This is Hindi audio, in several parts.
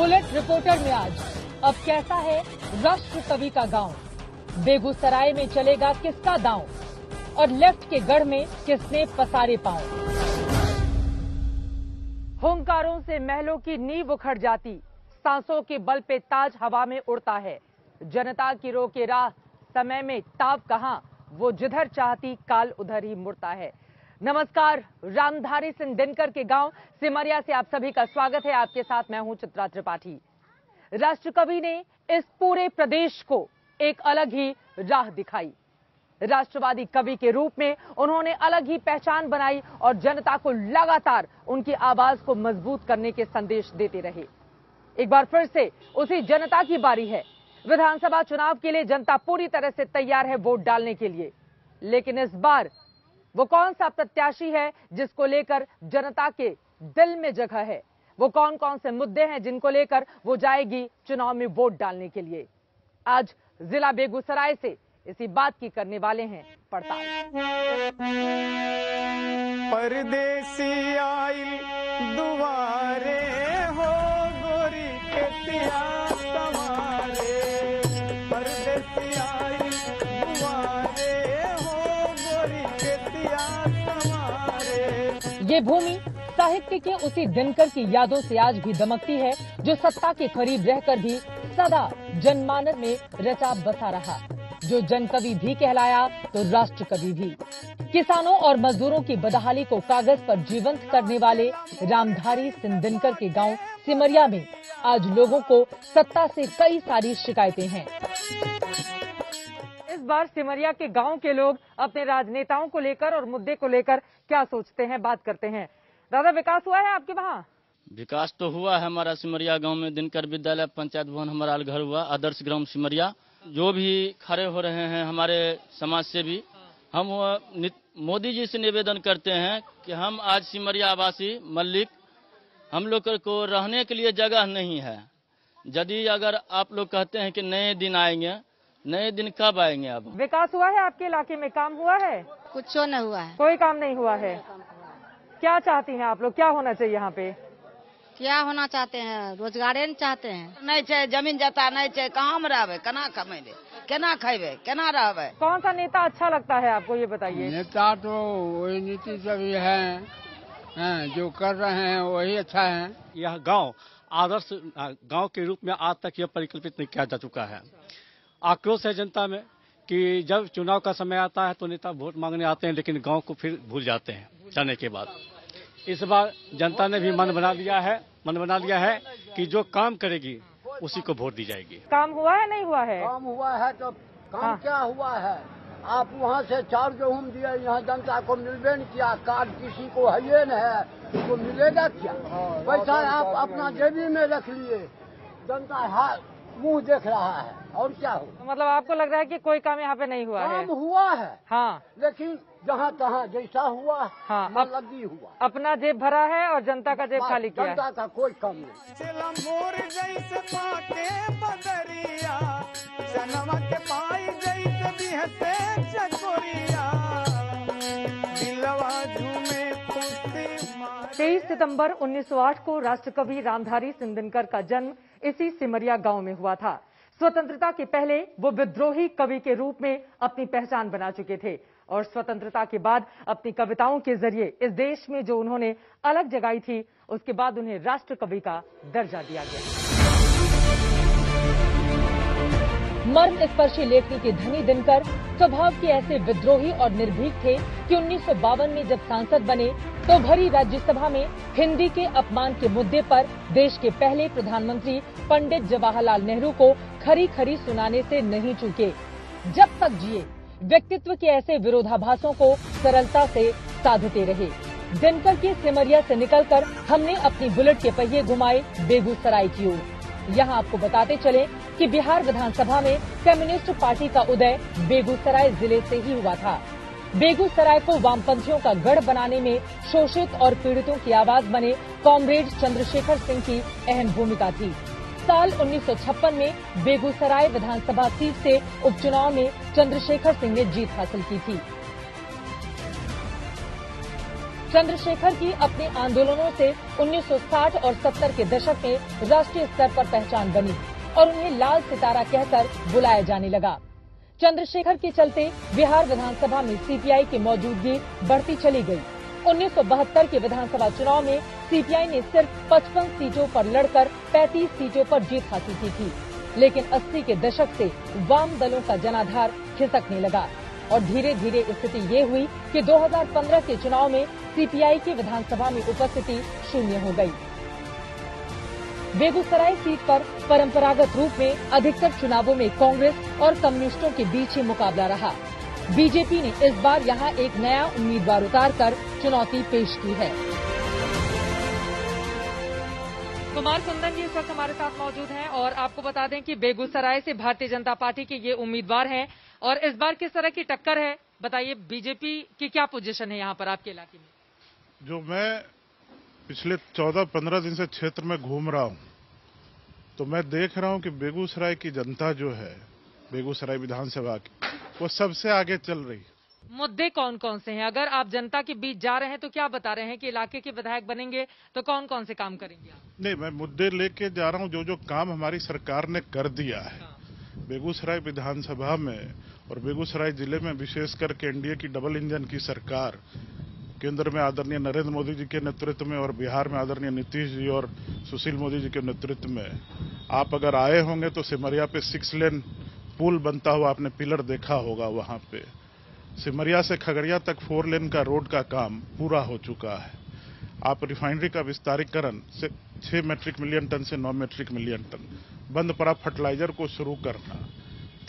बुलेट रिपोर्टर में आज अब कैसा है राष्ट्र कवि का गांव, बेगूसराय में चलेगा किसका दांव और लेफ्ट के गढ़ में किसने पसारे पांव। हुंकारों से महलों की नींव उखड़ जाती, सांसों के बल पे ताज हवा में उड़ता है। जनता की रोके राह समय में ताब कहां, वो जिधर चाहती काल उधर ही मुड़ता है। नमस्कार, रामधारी सिंह दिनकर के गांव सिमरिया से आप सभी का स्वागत है। आपके साथ मैं हूं चित्रा त्रिपाठी। राष्ट्रकवि ने इस पूरे प्रदेश को एक अलग ही राह दिखाई। राष्ट्रवादी कवि के रूप में उन्होंने अलग ही पहचान बनाई और जनता को लगातार उनकी आवाज को मजबूत करने के संदेश देते रहे। एक बार फिर से उसी जनता की बारी है। विधानसभा चुनाव के लिए जनता पूरी तरह से तैयार है वोट डालने के लिए, लेकिन इस बार वो कौन सा प्रत्याशी है जिसको लेकर जनता के दिल में जगह है, वो कौन कौन से मुद्दे हैं जिनको लेकर वो जाएगी चुनाव में वोट डालने के लिए। आज जिला बेगूसराय से इसी बात की करने वाले हैं पड़ताल। परदेसी आई दुआरे हो गोरी के तुम्हारे, परदेसी आई दुआरे हो गोरी के तुम्हारे। ये भूमि साहित्य के उसी दिनकर की यादों से आज भी दमकती है, जो सत्ता के करीब रहकर भी सदा जनमानस में रचा बसा रहा, जो जनकवि भी कहलाया तो राष्ट्र कवि भी। किसानों और मजदूरों की बदहाली को कागज पर जीवंत करने वाले रामधारी सिंह दिनकर के गांव सिमरिया में आज लोगों को सत्ता से कई सारी शिकायतें हैं। इस बार सिमरिया के गांव के लोग अपने राजनेताओं को लेकर और मुद्दे को लेकर क्या सोचते हैं, बात करते हैं। दादा, विकास हुआ है आपके वहाँ? विकास तो हुआ है हमारा सिमरिया गांव में। दिनकर विद्यालय, पंचायत भवन हमारा घर हुआ, आदर्श ग्राम सिमरिया। जो भी खड़े हो रहे हैं हमारे समाज से भी, हम मोदी जी से निवेदन करते हैं कि हम आज सिमरिया वासी मल्लिक, हम लोग को रहने के लिए जगह नहीं है। यदि अगर आप लोग कहते हैं कि नए दिन आएंगे, नए दिन कब आएंगे? अब विकास हुआ है आपके इलाके में? काम हुआ है? कुछ नहीं हुआ है, कोई काम नहीं हुआ है। क्या चाहती हैं आप लोग, क्या होना चाहिए यहाँ पे? क्या होना चाहते हैं? रोजगारे नहीं चाहते हैं। नहीं छे, जमीन जता नहीं छे, कहाँ में रहबे, केना कमेबे, केना खेबे, केना रहबे। कौन सा नेता अच्छा लगता है आपको, ये बताइए। नेता तो वही नीति सभी हैं, जो कर रहे हैं वही अच्छा है। यह गांव आदर्श गांव के रूप में आज तक यह परिकल्पित नहीं किया जा चुका है। आक्रोश है जनता में कि जब चुनाव का समय आता है तो नेता वोट मांगने आते हैं, लेकिन गांव को फिर भूल जाते हैं जाने के बाद। इस बार जनता ने भी मन बना लिया है कि जो काम करेगी उसी को वोट दी जाएगी। काम हुआ है, नहीं हुआ है? काम हुआ है तो काम क्या हुआ है? आप वहाँ से 4 गेहूँ दिए, यहाँ जनता को मिलबे नहीं किया। कार्ड किसी को है ये न है, तो मिलेगा क्या? पैसा आप अपना जेबी में रख लिए, जनता मुंह देख रहा है, और क्या हो? मतलब आपको लग रहा है कि कोई काम यहाँ पे नहीं हुआ है? काम हुआ है, हाँ, लेकिन जहाँ तहाँ जैसा हुआ, हाँ, मतलब हुआ। अपना जेब भरा है और जनता का जेब खाली किया है। जनता का कोई काम नहीं। चला मोर जैसे पाके बदरिया, सनवा के पाई जैसे बिहसे चकोरिया, दिलवा झूमे खुशी मार। 23 सितंबर 1908 को राष्ट्रकवि रामधारी सिंह दिनकर का जन्म इसी सिमरिया गांव में हुआ था। स्वतंत्रता के पहले वो विद्रोही कवि के रूप में अपनी पहचान बना चुके थे और स्वतंत्रता के बाद अपनी कविताओं के जरिए इस देश में जो उन्होंने अलग जगाई थी, उसके बाद उन्हें राष्ट्र कवि का दर्जा दिया गया। मर्म स्पर्शी लेखनी के धनी दिनकर स्वभाव के ऐसे विद्रोही और निर्भीक थे कि 1952 में जब सांसद बने तो भरी राज्यसभा में हिंदी के अपमान के मुद्दे पर देश के पहले प्रधानमंत्री पंडित जवाहरलाल नेहरू को खरी खरी सुनाने से नहीं चूके। जब तक जिए व्यक्तित्व के ऐसे विरोधाभासों को सरलता से साधते रहे। दिनकर के सिमरिया से निकलकर हमने अपनी बुलेट के पहिए घुमाए बेगूसराय की ओर। यहाँ आपको बताते चले कि बिहार विधानसभा में कम्युनिस्ट पार्टी का उदय बेगूसराय जिले से ही हुआ था। बेगूसराय को वामपंथियों का गढ़ बनाने में शोषित और पीड़ितों की आवाज बने कॉमरेड चंद्रशेखर सिंह की अहम भूमिका थी। साल 1956 में बेगूसराय विधानसभा सीट से उपचुनाव में चंद्रशेखर सिंह ने जीत हासिल की थी। चंद्रशेखर की अपने आंदोलनों से 1960 और 70 के दशक में राष्ट्रीय स्तर पर पहचान बनी और उन्हें लाल सितारा कहकर बुलाया जाने लगा। चंद्रशेखर के चलते बिहार विधानसभा में सीपीआई की मौजूदगी बढ़ती चली गई। 1972 के विधानसभा चुनाव में सीपीआई ने सिर्फ 55 सीटों पर लड़कर 35 सीटों पर जीत हासिल की थी, लेकिन 80 के दशक से वाम दलों का जनाधार खिसकने लगा और धीरे धीरे स्थिति ये हुई कि 2015 के चुनाव में सीपीआई की विधानसभा में उपस्थिति शून्य हो गई। बेगूसराय सीट पर परंपरागत रूप में अधिकतर चुनावों में कांग्रेस और कम्युनिस्टों के बीच ही मुकाबला रहा। बीजेपी ने इस बार यहां एक नया उम्मीदवार उतारकर चुनौती पेश की है। कुमार कुंदन जी इस वक्त हमारे साथ मौजूद हैं और आपको बता दें कि बेगूसराय से भारतीय जनता पार्टी के ये उम्मीदवार हैं और इस बार किस तरह की टक्कर है, बताइए। बीजेपी की क्या पोजीशन है यहाँ पर आपके इलाके में? जो मैं पिछले 14-15 दिन से क्षेत्र में घूम रहा हूँ तो मैं देख रहा हूँ कि बेगूसराय की जनता जो है, बेगूसराय विधानसभा की, वो सबसे आगे चल रही है। मुद्दे कौन कौन से हैं? अगर आप जनता के बीच जा रहे हैं तो क्या बता रहे हैं कि इलाके के विधायक बनेंगे तो कौन कौन से काम करेंगे आप? नहीं, मैं मुद्दे लेके जा रहा हूँ जो काम हमारी सरकार ने कर दिया है बेगूसराय विधानसभा में और बेगूसराय जिले में, विशेष करके एनडीए की डबल इंजन की सरकार, केंद्र में आदरणीय नरेंद्र मोदी जी के नेतृत्व में और बिहार में आदरणीय नीतीश जी और सुशील मोदी जी के नेतृत्व में। आप अगर आए होंगे तो सिमरिया पे 6 लेन पुल बनता हुआ आपने पिलर देखा होगा। वहां पे सिमरिया से खगड़िया तक 4 लेन का रोड का काम पूरा हो चुका है। आप रिफाइनरी का विस्तारीकरण से 6 मीट्रिक मिलियन टन से 9 मीट्रिक मिलियन टन, बंद पड़ा फर्टिलाइजर को शुरू करना,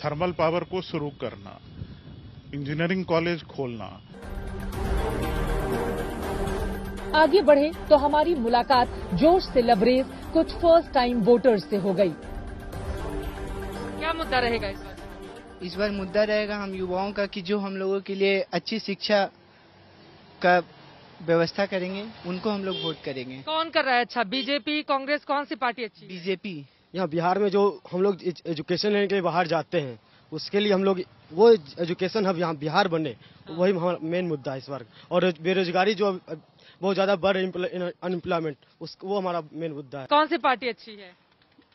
थर्मल पावर को शुरू करना, इंजीनियरिंग कॉलेज खोलना। आगे बढ़े तो हमारी मुलाकात जोश से लबरेज कुछ फर्स्ट टाइम वोटर्स से हो गई। क्या मुद्दा रहेगा इस बार? इस बार मुद्दा रहेगा हम युवाओं का कि जो हम लोगों के लिए अच्छी शिक्षा का व्यवस्था करेंगे, उनको हम लोग वोट करेंगे। कौन कर रहा है अच्छा? बीजेपी, कांग्रेस, कौन सी पार्टी अच्छी? बीजेपी। यहाँ बिहार में जो हम लोग एजुकेशन लेने के लिए बाहर जाते हैं, उसके लिए हम लोग वो एजुकेशन हब यहाँ बिहार बने, वही हमारा मेन मुद्दा है इस बार। और बेरोजगारी जो बहुत ज्यादा बढ़ रही, अनएम्प्लॉयमेंट, वो हमारा मेन मुद्दा है। कौन सी पार्टी अच्छी है?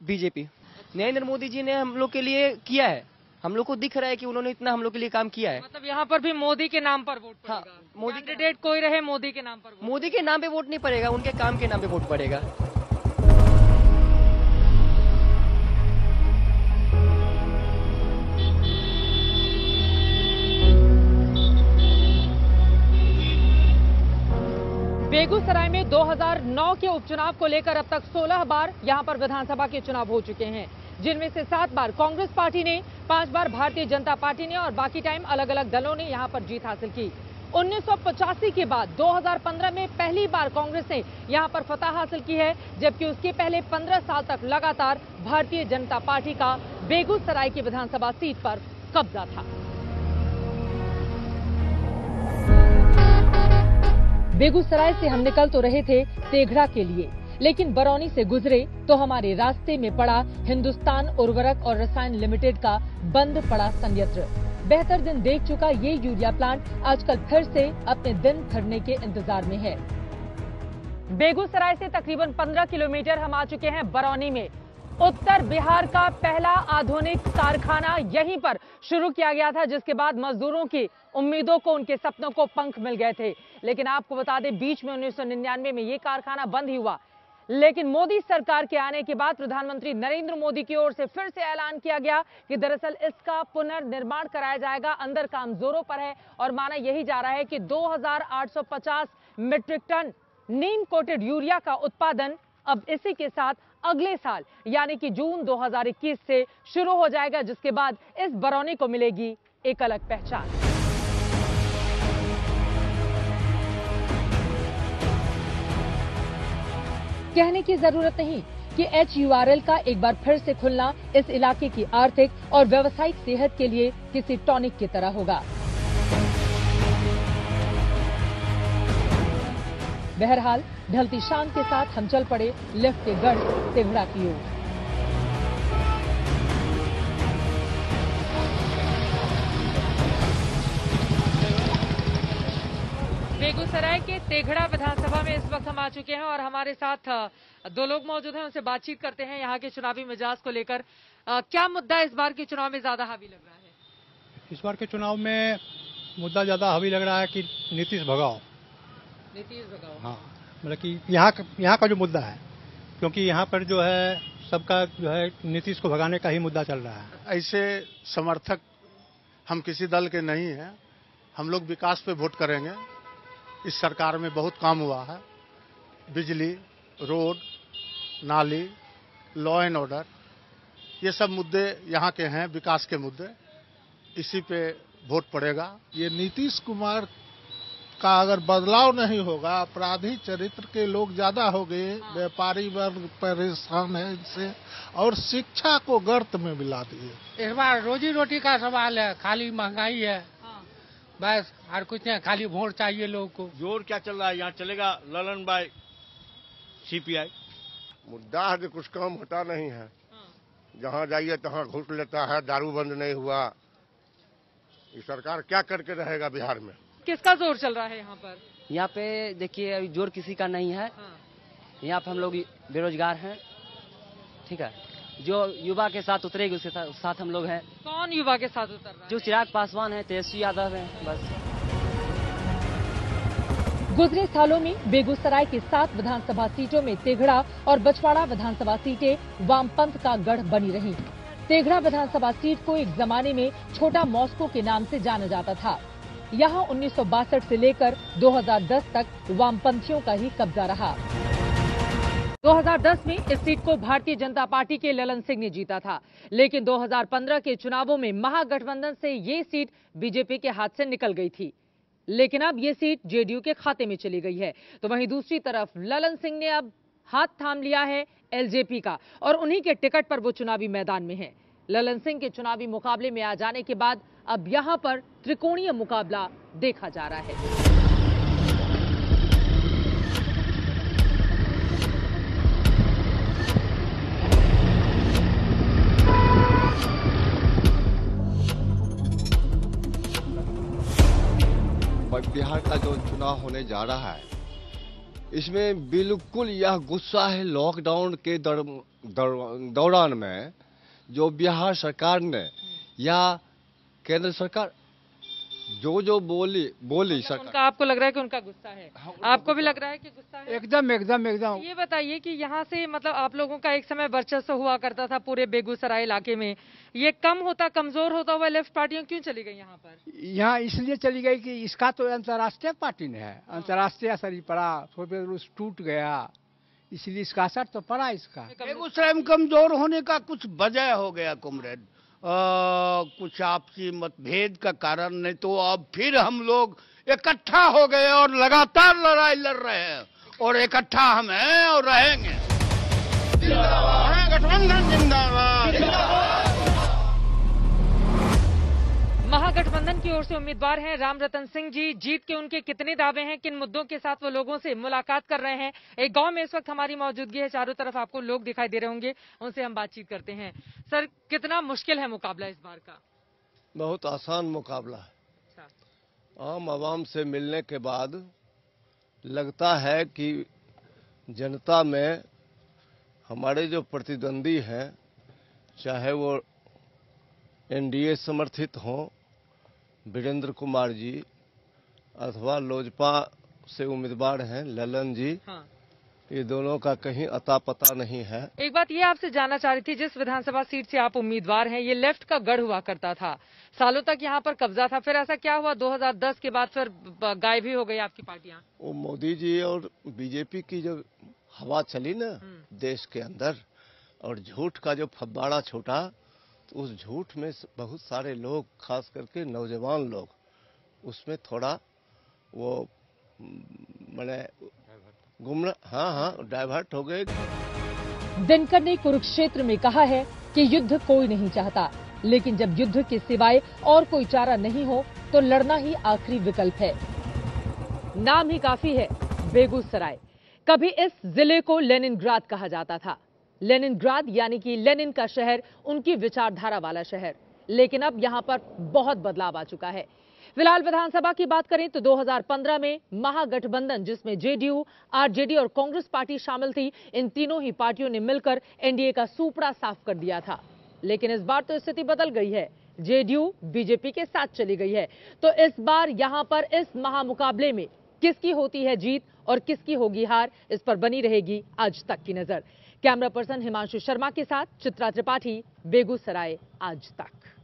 बीजेपी। नरेंद्र मोदी जी ने हम लोग के लिए किया है, हम लोग को दिख रहा है कि उन्होंने इतना हम लोग के लिए काम किया है। मतलब यहाँ पर भी मोदी के नाम पर वोट पड़ेगा? हाँ, मोदी कैंडिडेट कोई रहे, मोदी के नाम पर वोट? मोदी के नाम पे वोट नहीं पड़ेगा, उनके काम के नाम पे वोट पड़ेगा। बेगूसराय में 2009 के उपचुनाव को लेकर अब तक 16 बार यहां पर विधानसभा के चुनाव हो चुके हैं, जिनमें से 7 बार कांग्रेस पार्टी ने, 5 बार भारतीय जनता पार्टी ने और बाकी टाइम अलग अलग दलों ने यहां पर जीत हासिल की। 1985 के बाद 2015 में पहली बार कांग्रेस ने यहां पर फतह हासिल की है, जबकि उसके पहले 15 साल तक लगातार भारतीय जनता पार्टी का बेगूसराय की विधानसभा सीट पर कब्जा था। बेगूसराय से हम निकल तो रहे थे तेघड़ा के लिए, लेकिन बरौनी से गुजरे तो हमारे रास्ते में पड़ा हिंदुस्तान उर्वरक और रसायन लिमिटेड का बंद पड़ा संयंत्र। बेहतर दिन देख चुका ये यूरिया प्लांट आजकल फिर से अपने दिन भरने के इंतजार में है। बेगूसराय से तकरीबन 15 किलोमीटर हम आ चुके हैं बरौनी में। उत्तर बिहार का पहला आधुनिक कारखाना यहीं पर शुरू किया गया था, जिसके बाद मजदूरों की उम्मीदों को, उनके सपनों को पंख मिल गए थे। लेकिन आपको बता दें, बीच में 1999 में ये कारखाना बंद ही हुआ। लेकिन मोदी सरकार के आने के बाद प्रधानमंत्री नरेंद्र मोदी की ओर से फिर से ऐलान किया गया कि दरअसल इसका पुनर्निर्माण कराया जाएगा। अंदर काम जोरों पर है और माना यही जा रहा है कि 2850 मीट्रिक टन नीम कोटेड यूरिया का उत्पादन अब इसी के साथ अगले साल यानी कि जून 2021 से शुरू हो जाएगा, जिसके बाद इस बरौनी को मिलेगी एक अलग पहचान। कहने की जरूरत नहीं कि HURL का एक बार फिर से खुलना इस इलाके की आर्थिक और व्यावसायिक सेहत के लिए किसी टॉनिक की तरह होगा। बहरहाल ढलती शाम के साथ हम चल पड़े लिफ्ट के गढ़ तेघड़ा की ओर। बेगूसराय के तेघड़ा विधानसभा में इस वक्त हम आ चुके हैं और हमारे साथ दो लोग मौजूद हैं, उनसे बातचीत करते हैं यहाँ के चुनावी मिजाज को लेकर। क्या मुद्दा इस बार के चुनाव में ज्यादा हावी लग रहा है? इस बार के चुनाव में मुद्दा ज्यादा हावी लग रहा है कि नीतीश भगाओ। नीतीश भगाओ, हाँ, मतलब कि यहाँ का जो मुद्दा है, क्योंकि यहाँ पर जो है सबका जो है नीतीश को भगाने का ही मुद्दा चल रहा है। ऐसे समर्थक हम किसी दल के नहीं हैं, हम लोग विकास पे वोट करेंगे। इस सरकार में बहुत काम हुआ है, बिजली, रोड, नाली, लॉ एंड ऑर्डर, ये सब मुद्दे यहाँ के हैं, विकास के मुद्दे, इसी पे वोट पड़ेगा। ये नीतीश कुमार का अगर बदलाव नहीं होगा, अपराधी चरित्र के लोग ज्यादा हो गए, व्यापारी वर्ग परेशान है इनसे, और शिक्षा को गर्त में मिला दिए। इस बार रोजी रोटी का सवाल है, खाली महंगाई है, बस और कुछ नहीं, खाली वोट चाहिए लोगों को। जोर क्या चल रहा है यहाँ? चलेगा ललन भाई सीपीआई। मुद्दा है कि कुछ काम होता नहीं है, जहाँ जाइए तहाँ घूस लेता है, दारू बंद नहीं हुआ। ये सरकार क्या करके रहेगा बिहार में? किसका जोर चल रहा है यहाँ पर? यहाँ पे देखिए अभी जोर किसी का नहीं है। यहाँ पे हम लोग बेरोजगार हैं, ठीक है। जो युवा के साथ उतरेगी उसके साथ हम लोग हैं। कौन युवा के साथ उतर रहा है? जो चिराग पासवान है, तेजस्वी यादव है, बस। गुजरे सालों में बेगूसराय की 7 विधानसभा सीटों में तेघड़ा और बछवाड़ा विधानसभा सीटें वामपंथ का गढ़ बनी रहीं। तेघड़ा विधानसभा सीट को एक जमाने में छोटा मॉस्को के नाम से जाना जाता था। यहाँ 1962 से लेकर 2010 तक वामपंथियों का ही कब्जा रहा। 2010 में इस सीट को भारतीय जनता पार्टी के ललन सिंह ने जीता था, लेकिन 2015 के चुनावों में महागठबंधन से ये सीट बीजेपी के हाथ से निकल गई थी। लेकिन अब ये सीट जेडीयू के खाते में चली गई है। तो वहीं दूसरी तरफ ललन सिंह ने अब हाथ थाम लिया है एलजेपी का और उन्हीं के टिकट पर वो चुनावी मैदान में है। ललन सिंह के चुनावी मुकाबले में आ जाने के बाद अब यहां पर त्रिकोणीय मुकाबला देखा जा रहा है। बिहार का जो चुनाव होने जा रहा है, इसमें बिल्कुल यह गुस्सा है लॉकडाउन के दौरान में जो बिहार सरकार ने या केंद्र सरकार जो बोली सरकार। उनका आपको लग रहा है कि उनका गुस्सा है? आपको भी लग रहा है कि गुस्सा है? एकदम। ये बताइए कि यहाँ से मतलब आप लोगों का एक समय वर्चस्व हुआ करता था पूरे बेगूसराय इलाके में, ये कम होता कमजोर होता हुआ लेफ्ट पार्टियां क्यों चली गई यहाँ पर? यहाँ इसलिए चली गई कि इसका तो अंतर्राष्ट्रीय पार्टी ने है, अंतर्राष्ट्रीय असर पड़ा, सोवियत टूट गया, इसलिए इसका असर तो पड़ा। इसका बेगूसराय में कमजोर होने का कुछ वजह हो गया कॉमरेड, कुछ आपसी मतभेद का कारण, नहीं तो अब फिर हम लोग इकट्ठा हो गए और लगातार लड़ाई लड़ रहे हैं और इकट्ठा हम हैं और रहेंगे। गठबंधन जिंदाबाद। महागठबंधन की ओर से उम्मीदवार हैं रामरतन सिंह जी। जीत के उनके कितने दावे हैं, किन मुद्दों के साथ वो लोगों से मुलाकात कर रहे हैं? एक गांव में इस वक्त हमारी मौजूदगी है, चारों तरफ आपको लोग दिखाई दे रहे होंगे, उनसे हम बातचीत करते हैं। सर, कितना मुश्किल है मुकाबला इस बार का? बहुत आसान मुकाबला है। आम आवाम से मिलने के बाद लगता है कि जनता में हमारे जो प्रतिद्वंदी हैं, चाहे वो एनडीए समर्थित हों, वीरेंद्र कुमार जी, अथवा लोजपा से उम्मीदवार हैं ललन जी, ये दोनों का कहीं अता पता नहीं है। एक बात ये आपसे जानना चाह रही थी, जिस विधानसभा सीट से आप उम्मीदवार हैं, ये लेफ्ट का गढ़ हुआ करता था, सालों तक यहाँ पर कब्जा था, फिर ऐसा क्या हुआ 2010 के बाद फिर गायब ही हो गई आपकी पार्टियां? वो मोदी जी और बीजेपी की जो हवा चली ना देश के अंदर, और झूठ का जो फब्बारा छूटा, तो उस झूठ में बहुत सारे लोग, खास करके नौजवान लोग, उसमें थोड़ा वो मैंने डाइवर्ट हो गए। दिनकर ने कुरुक्षेत्र में कहा है कि युद्ध कोई नहीं चाहता, लेकिन जब युद्ध के सिवाय और कोई चारा नहीं हो तो लड़ना ही आखिरी विकल्प है। नाम ही काफी है बेगूसराय। कभी इस जिले को लेनिनग्राद कहा जाता था। लेनिनग्राद यानी कि लेनिन का शहर, उनकी विचारधारा वाला शहर। लेकिन अब यहां पर बहुत बदलाव आ चुका है। फिलहाल विधानसभा की बात करें तो 2015 में महागठबंधन, जिसमें जेडीयू, आरजेडी और कांग्रेस पार्टी शामिल थी, इन तीनों ही पार्टियों ने मिलकर एनडीए का सूपड़ा साफ कर दिया था। लेकिन इस बार तो स्थिति बदल गई है, जेडीयू बीजेपी के साथ चली गई है। तो इस बार यहां पर इस महामुकाबले में किसकी होती है जीत और किसकी होगी हार, इस पर बनी रहेगी आज तक की नजर। कैमरा पर्सन हिमांशु शर्मा के साथ चित्रा त्रिपाठी, बेगूसराय आज तक।